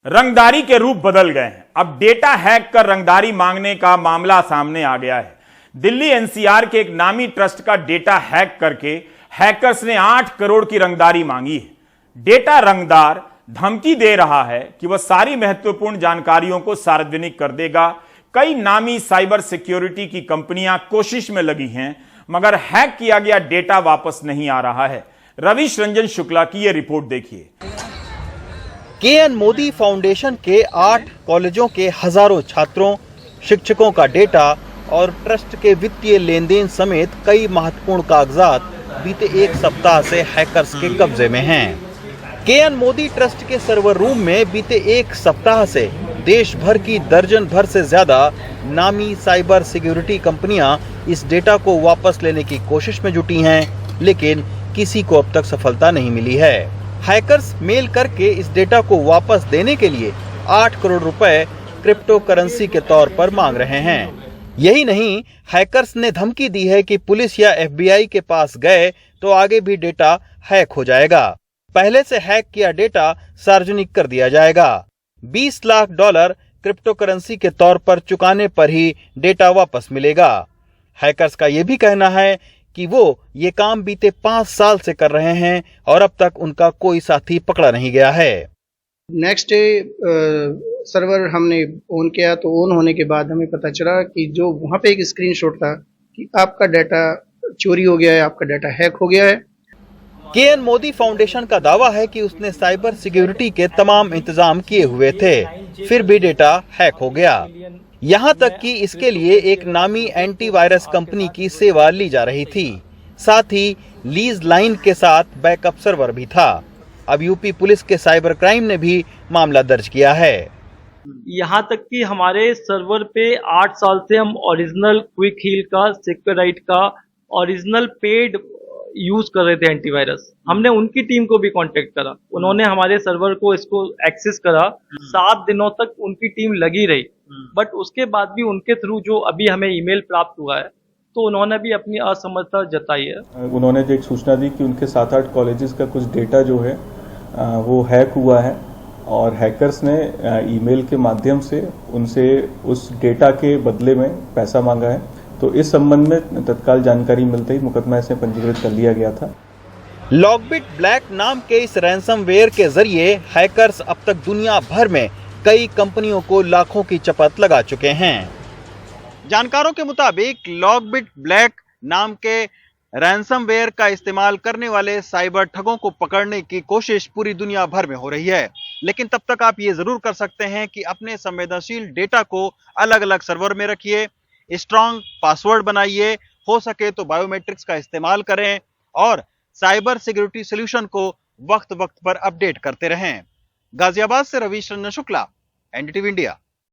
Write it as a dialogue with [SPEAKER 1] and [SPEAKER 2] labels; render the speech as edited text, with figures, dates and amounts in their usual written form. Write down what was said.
[SPEAKER 1] रंगदारी के रूप बदल गए हैं। अब डेटा हैक कर रंगदारी मांगने का मामला सामने आ गया है। दिल्ली एनसीआर के एक नामी ट्रस्ट का डेटा हैक करके हैकर्स ने 8 करोड़ की रंगदारी मांगी है। डेटा रंगदार धमकी दे रहा है कि वह सारी महत्वपूर्ण जानकारियों को सार्वजनिक कर देगा। कई नामी साइबर सिक्योरिटी की कंपनियां कोशिश में लगी हैं, मगर हैक किया गया डेटा वापस नहीं आ रहा है। रविश रंजन शुक्ला की यह रिपोर्ट देखिए।
[SPEAKER 2] के.एन. मोदी फाउंडेशन के 8 कॉलेजों के हजारों छात्रों, शिक्षकों का डेटा और ट्रस्ट के वित्तीय लेन देन समेत कई महत्वपूर्ण कागजात बीते एक सप्ताह से हैकर्स के कब्जे में हैं। के.एन. मोदी ट्रस्ट के सर्वर रूम में बीते एक सप्ताह से देश भर की दर्जन भर से ज्यादा नामी साइबर सिक्योरिटी कंपनियां इस डेटा को वापस लेने की कोशिश में जुटी हैं, लेकिन किसी को अब तक सफलता नहीं मिली है। हैकर्स मेल करके इस डेटा को वापस देने के लिए 8 करोड़ रुपए क्रिप्टो करेंसी के तौर पर मांग रहे हैं। यही नहीं, हैकर्स ने धमकी दी है कि पुलिस या FBI के पास गए तो आगे भी डेटा हैक हो जाएगा। पहले से हैक किया डेटा सार्वजनिक कर दिया जाएगा। $20 लाख क्रिप्टो करेंसी के तौर पर चुकाने पर ही डेटा वापस मिलेगा। हैकर्स का यह भी कहना है कि वो ये काम बीते 5 साल से कर रहे हैं और अब तक उनका कोई साथी पकड़ा नहीं गया है।
[SPEAKER 3] नेक्स्ट डे सर्वर हमने ऑन किया तो ऑन होने के बाद हमें पता चला कि जो वहां पे एक स्क्रीनशॉट था कि आपका डाटा चोरी हो गया है, आपका डाटा हैक हो गया है।
[SPEAKER 2] के.एन. मोदी फाउंडेशन का दावा है कि उसने साइबर सिक्योरिटी के तमाम इंतजाम किए हुए थे, फिर भी डेटा हैक हो गया। यहाँ तक कि इसके लिए एक नामी एंटीवायरस कंपनी की सेवा ली जा रही थी। साथ ही लीज लाइन के साथ बैकअप सर्वर भी था। अब यूपी पुलिस के साइबर क्राइम ने भी मामला दर्ज किया है।
[SPEAKER 4] यहाँ तक कि हमारे सर्वर पे 8 साल से हम ओरिजिनल क्विक हील का, सिक्योराइट का ओरिजिनल पेड यूज कर रहे थे एंटीवायरस। हमने उनकी टीम को भी कांटेक्ट करा, उन्होंने हमारे सर्वर को इसको एक्सेस करा। 7 दिनों तक उनकी टीम लगी रही, बट उसके बाद भी उनके थ्रू जो अभी हमें ईमेल प्राप्त हुआ है तो उन्होंने भी अपनी असमर्थता जताई है।
[SPEAKER 5] उन्होंने जो एक सूचना दी कि उनके 7-8 कॉलेजेस का कुछ डेटा जो है वो हैक हुआ है और हैकर्स ने ईमेल के माध्यम से उनसे उस डेटा के बदले में पैसा मांगा है। तो इस संबंध में तत्काल जानकारी मिलते ही मुकदमा इसमें पंजीकृत कर लिया गया था।
[SPEAKER 2] लॉकबिट ब्लैक नाम के इस रैंसमवेयर के जरिए हैकर्स अब तक दुनिया भर में कई कंपनियों को लाखों की चपत लगा चुके हैं। जानकारों के मुताबिक लॉकबिट ब्लैक नाम के रैंसमवेयर का इस्तेमाल करने वाले साइबर ठगों को पकड़ने की कोशिश पूरी दुनिया भर में हो रही है, लेकिन तब तक आप ये जरूर कर सकते हैं कि अपने संवेदनशील डेटा को अलग अलग सर्वर में रखिए, स्ट्रॉन्ग पासवर्ड बनाइए, हो सके तो बायोमेट्रिक्स का इस्तेमाल करें और साइबर सिक्योरिटी सॉल्यूशन को वक्त वक्त पर अपडेट करते रहें। गाजियाबाद से रविश रंजन शुक्ला, NDTV इंडिया।